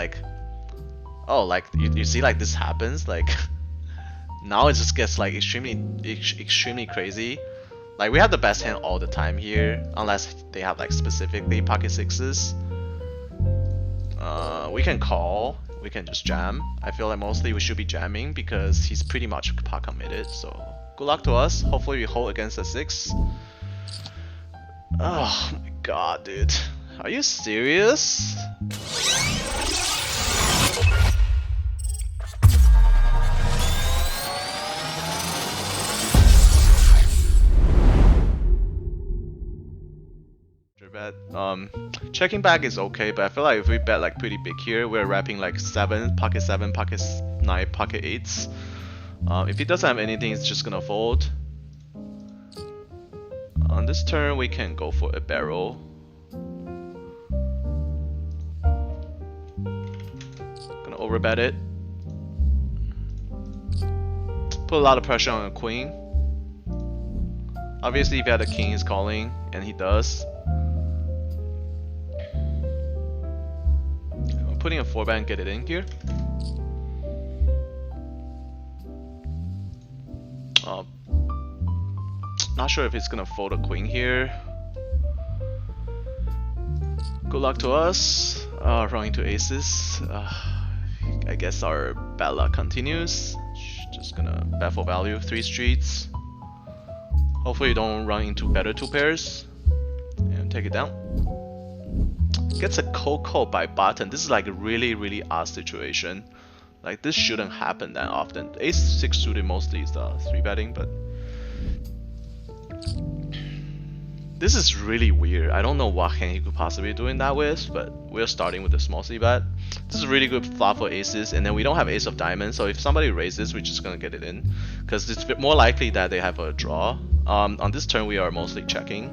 like, oh, like you see like this happens, like now it just gets like extremely crazy. Like we have the best hand all the time here, unless they have like specifically pocket sixes. We can call, we can just jam. I feel like mostly we should be jamming because he's pretty much pot committed. So good luck to us. Hopefully we hold against the 6. Oh my god, dude. Are you serious? Bet. Checking back is okay, but I feel like if we bet like pretty big here, we're wrapping like 7, pocket 9, pocket 8s. If he doesn't have anything, it's just gonna fold. On this turn, we can go for a barrel. Gonna overbet it. Put a lot of pressure on a queen. Obviously, if you had a king, he's calling, and he does. Putting a 4-bet and get it in here. Not sure if it's gonna fold a queen here. Good luck to us. Running to aces. I guess our bad luck continues. Just gonna bet for value 3 streets. Hopefully you don't run into better 2 pairs. And take it down. Gets a cold call by button. This is like a really odd situation. Like this shouldn't happen that often. Ace 6 suited mostly is 3-betting, but this is really weird. I don't know what hand he could possibly be doing that with, but we're starting with a small c-bet. This is a really good flop for aces, and then we don't have ace of diamonds, so if somebody raises, we're just gonna get it in, because it's more likely that they have a draw. On this turn, we are mostly checking.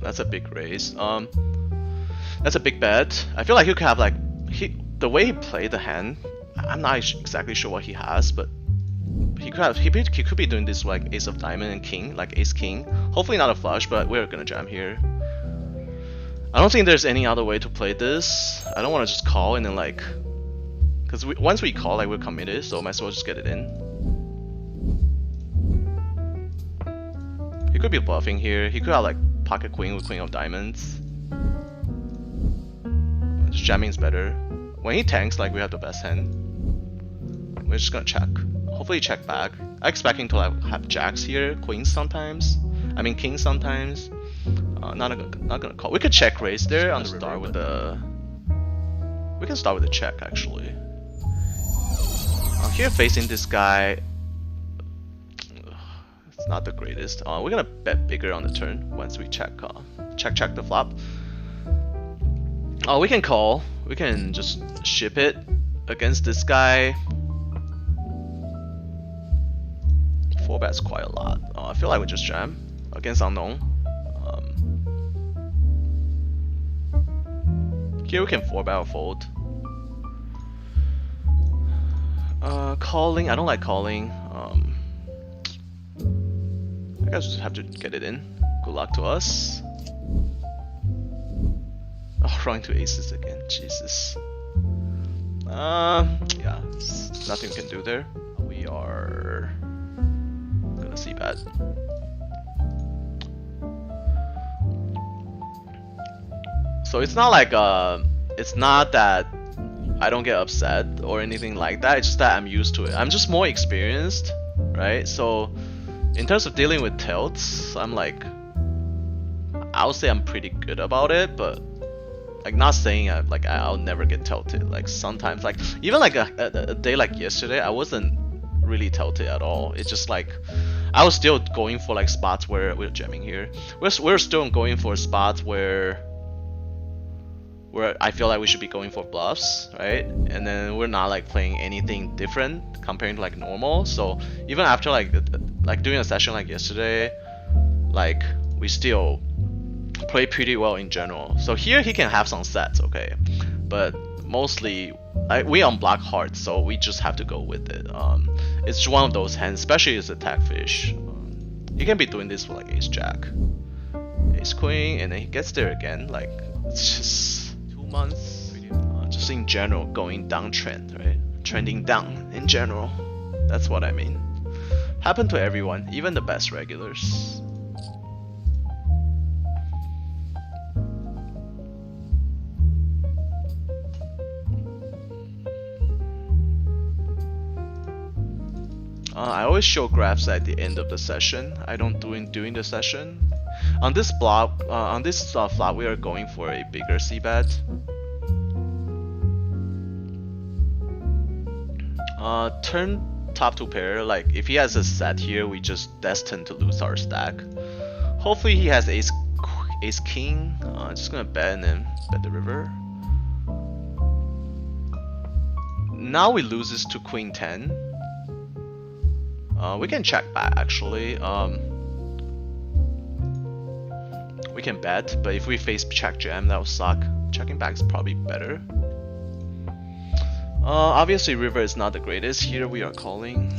That's a big raise. That's a big bet. I feel like he could have like the way he played the hand. I'm not exactly sure what he has, but he could be doing this like ace of diamond and king, like ace king. Hopefully not a flush, but we're gonna jam here. I don't think there's any other way to play this. I don't want to just call and then like, because once we call, like we're committed, so might as well just get it in. He could be bluffing here. He could have like pocket queen with queen of diamonds. Just jamming is better. When he tanks, like we have the best hand. We're just gonna check. Hopefully check back. I expect him to like have jacks here, queens sometimes. I mean kings sometimes. Not gonna call. We could check raise there on the start with the. We can start with the check actually. Here facing this guy. It's not the greatest. We're gonna bet bigger on the turn once we check check the flop. We can call. We can just ship it against this guy. 4 bets quite a lot. I feel like we just jam against unknown. Here we can 4 bet or fold. Calling. I don't like calling. I guess we just have to get it in. Good luck to us. Oh, running to aces again. Jesus. Yeah, nothing we can do there. We are gonna see bet. So it's not like it's not that I don't get upset or anything like that. It's just that I'm used to it. I'm just more experienced, right? So in terms of dealing with tilts, I'm like, I would say I'm pretty good about it, but like not saying I'll never get tilted. Like sometimes, like even like a day like yesterday, I wasn't really tilted at all. It's just like I was still going for like spots where we're jamming here. We're still going for spots where I feel like we should be going for bluffs, right? And then we're not like playing anything different comparing to like normal. So even after like doing a session like yesterday, like we still play pretty well in general. So here he can have some sets, okay, but mostly we unblock hard, so we just have to go with it. It's one of those hands, especially as attack fish. He can be doing this for like ace jack, ace queen, and then he gets there again. Like it's just 2 months. Just in general, going downtrend, right? Trending down in general. That's what I mean. Happened to everyone, even the best regulars. I always show graphs at the end of the session. I don't do it during the session. On this block, on this flop, we are going for a bigger c bet. Turn top 2 pair. Like if he has a set here, we just destined to lose our stack. Hopefully he has ace king. Just gonna bet and then bet the river. Now we lose this to queen 10. We can check back actually. We can bet, but if we face check jam, that will suck. Checking back is probably better. Obviously river is not the greatest. Here we are calling.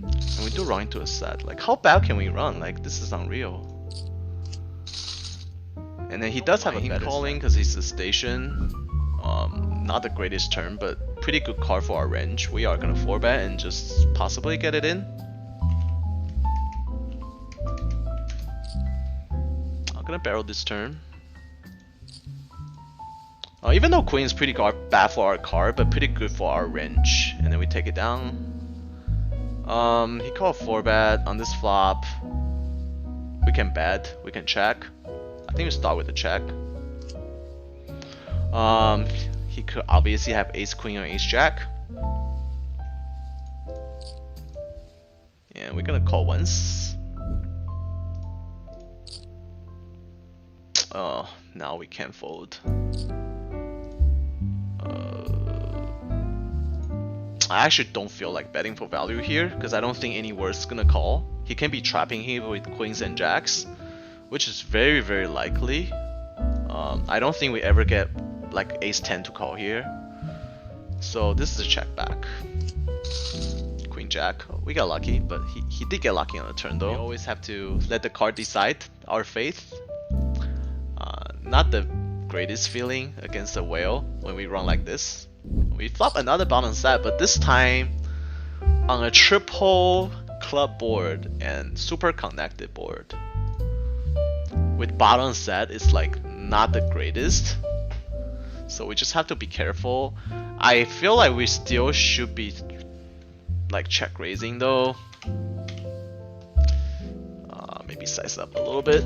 And we do run into a set. Like how bad can we run? Like this is unreal. And then he does have a bet calling because he's a station. Not the greatest turn, but pretty good card for our range. We are gonna 4-bet and just possibly get it in. I'm gonna barrel this turn. Even though queen is pretty bad for our card, but pretty good for our range. And then we take it down. He called 4-bet on this flop. We can bet, we can check. I think we start with a check. He could obviously have ace queen or ace jack. And we're gonna call once. Oh, now we can't fold. I actually don't feel like betting for value here because I don't think any worse is gonna call. He can be trapping here with queens and jacks, which is very, very likely. I don't think we ever get like ace 10 to call here. So this is a check back. Queen jack. We got lucky, but he did get lucky on the turn though. We always have to let the card decide our faith. Not the greatest feeling against a whale when we run like this. We flop another bottom set, but this time on a triple club board and super connected board. With bottom set, it's like not the greatest. So we just have to be careful. I feel like we still should be like check raising though. Maybe size up a little bit.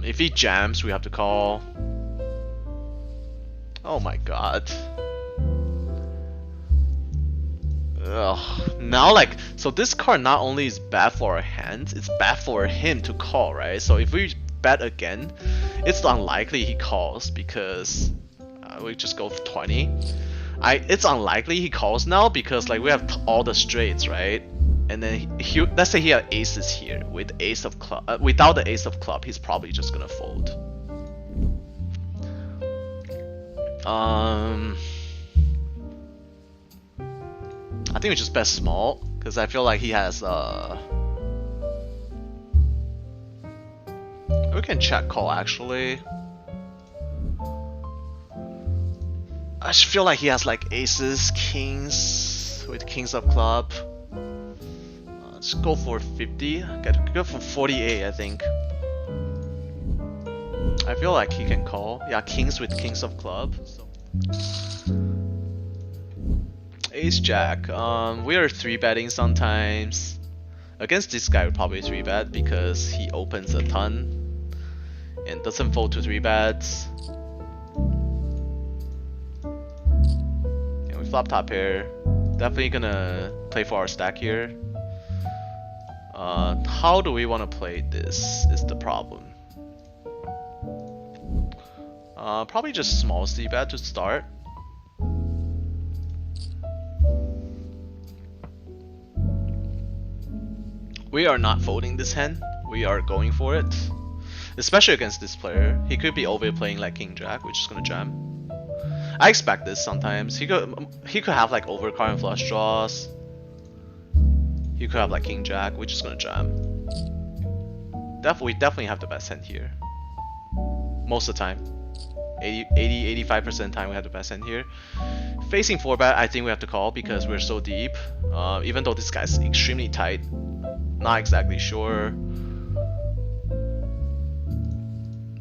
If he jams, we have to call. Oh my god. Ugh. Now like, so this card not only is bad for our hands, it's bad for him to call, right? So if we bet again, it's unlikely he calls because we just go for 20. It's unlikely he calls now because like we have all the straights, right? And then let's say he had aces here with ace of club. Without the ace of club, he's probably just gonna fold. I think we just bet small because I feel like he has we can check call actually. I just feel like he has like aces, kings with kings of club. Let's go for 50. Go for 48, I think. I feel like he can call. Yeah, kings with kings of club. So. Ace jack. We are 3-betting sometimes. Against this guy, we probably 3-bet because he opens a ton and doesn't fold to 3-bets. And we flop top pair. Definitely gonna play for our stack here. How do we want to play this is the problem. Probably just small c-bet to start. We are not folding this hand. We are going for it. Especially against this player. He could be overplaying like king jack, which is gonna jam. I expect this sometimes. He could have like overcard and flush draws. He could have like king jack. We're just gonna jam. We definitely have the best hand here. Most of the time. 85% of the time we have the best hand here. Facing 4-bet, I think we have to call because we're so deep. Even though this guy's extremely tight. Not exactly sure.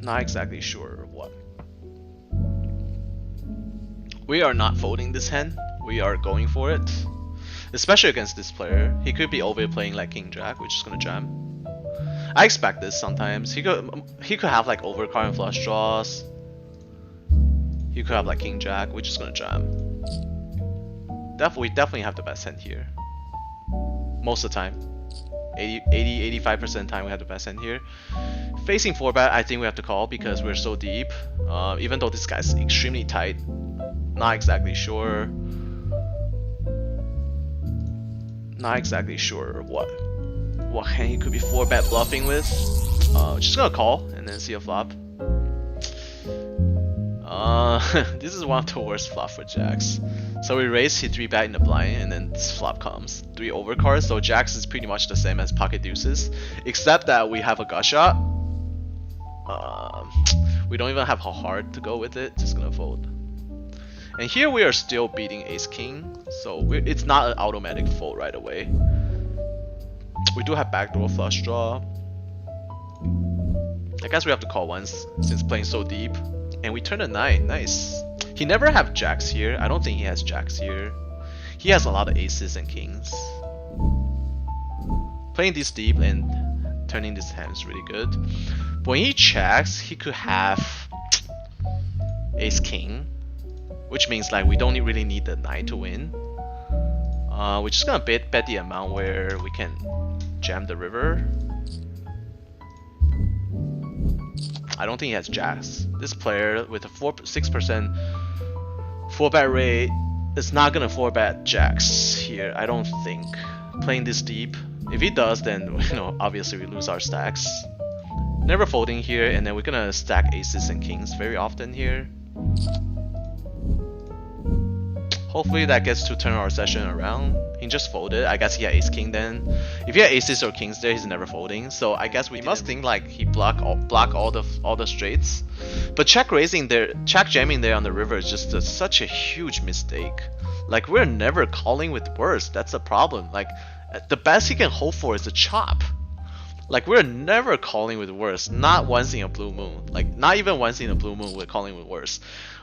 Not exactly sure what. We are not folding this hand. We are going for it. Especially against this player. He could be overplaying like king jack. We're just gonna jam. I expect this sometimes. He could have like overcard and flush draws. He could have like king jack. We're just gonna jam. We definitely have the best hand here. Most of the time. 85% of the time we have the best hand here. Facing 4-bet, I think we have to call because we're so deep. Even though this guy's extremely tight. Not exactly sure. Not exactly sure what hand he could be 4-bet bluffing with. Just gonna call and then see a flop. This is one of the worst flop for jacks. So we raise, he 3-bet in the blind, and then this flop comes 3 overcards. So jacks is pretty much the same as pocket deuces, except that we have a gut shot. We don't even have how hard to go with it. Just gonna fold. And here we are still beating ace king, so it's not an automatic fold right away. We do have backdoor flush draw. I guess we have to call once since playing so deep. And we turn a 9, nice. He never have jacks here. I don't think he has jacks here. He has a lot of aces and kings. Playing this deep and turning this hand is really good. But when he checks, he could have ace king, which means like we don't really need the 9 to win. We're just gonna bet the amount where we can jam the river. I don't think he has jacks. This player with a 6% 4-bet rate is not gonna 4-bet jacks here, I don't think. Playing this deep. If he does, then obviously we lose our stacks. Never folding here, and then we're gonna stack aces and kings very often here. Hopefully that gets to turn our session around. He just folded. I guess he had ace king then. If he had aces or kings there, he's never folding. So I guess we must think like he block all the straights. But check raising there, check jamming there on the river is just such a huge mistake. Like we're never calling with worse. That's a problem. Like the best he can hope for is a chop. Like we're never calling with worse. Not once in a blue moon. Like not even once in a blue moon we're calling with worse.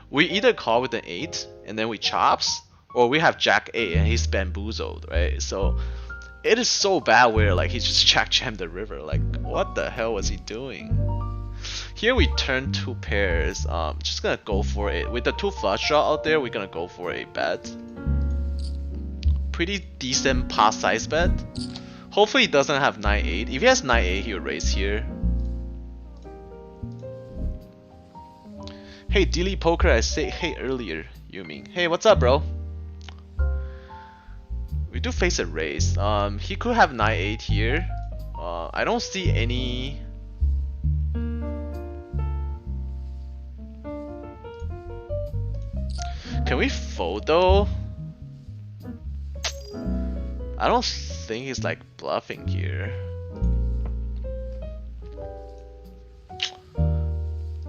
We either call with an 8 and then we chops, or we have jack 8 and he's bamboozled, right? So it is so bad where like he just jack jammed the river. Like what the hell was he doing? Here we turn 2 pairs. Just gonna go for it with the 2 flush draw out there. We're gonna go for a bet. Pretty decent pot size bet. Hopefully he doesn't have 9-8. If he has 9-8, he'll raise here. Hey, DLeepoker, I say hey earlier, you mean. Hey, what's up, bro? We do face a raise. He could have 9-8 here. I don't see any. Can we fold though? I don't think he's like bluffing here.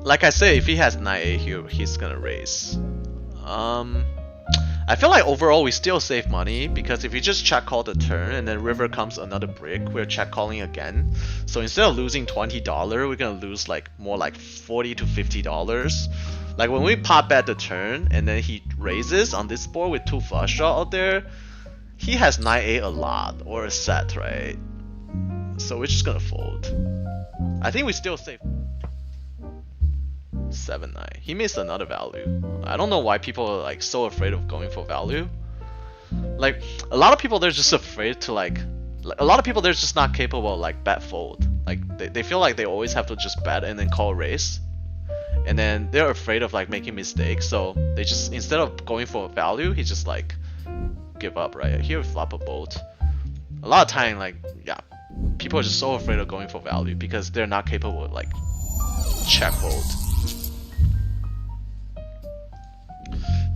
Like I said, if he has 9-8 here, he's gonna raise. I feel like overall we still save money because if you just check call the turn and then river comes another brick, we're check calling again. So instead of losing $20, we're gonna lose like more like $40 to $50. Like when we pop bet the turn and then he raises on this board with 2 flush draw out there, he has 9-8 a lot or a set, right? So we're just gonna fold. I think we still save 7-9. He missed another value. I don't know why people are like so afraid of going for value. Like a lot of people they're just afraid to like a lot of people they're just not capable of like bet fold. Like they feel like they always have to just bet and then call raise. And then they're afraid of like making mistakes, so they just instead of going for value, he just like give up, right? Here we flop a bolt. A lot of time like yeah, people are just so afraid of going for value because they're not capable of like check fold.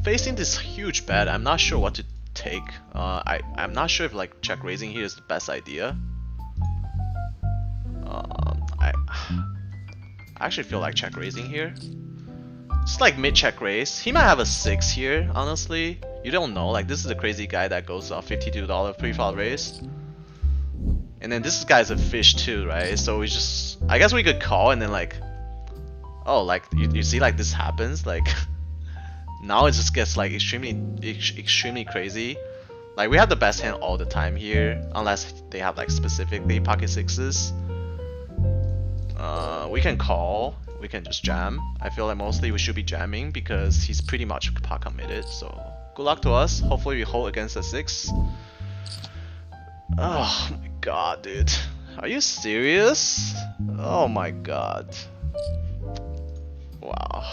facing this huge bet. I'm not sure what to take. I'm not sure if like check raising here is the best idea. I actually feel like check raising here. It's like mid check raise. He might have a 6 here, honestly. You don't know. Like this is a crazy guy that goes $52 pre-flop raise. And then this guy's a fish too, right? So we just, I guess we could call and then like, oh, like you see like this happens, like now it just gets like extremely crazy. Like we have the best hand all the time here, unless they have like specifically pocket sixes. We can call, we can just jam. I feel like mostly we should be jamming because he's pretty much pot committed. So good luck to us. Hopefully we hold against a 6. Oh my god, dude. Are you serious? Oh my god. Wow.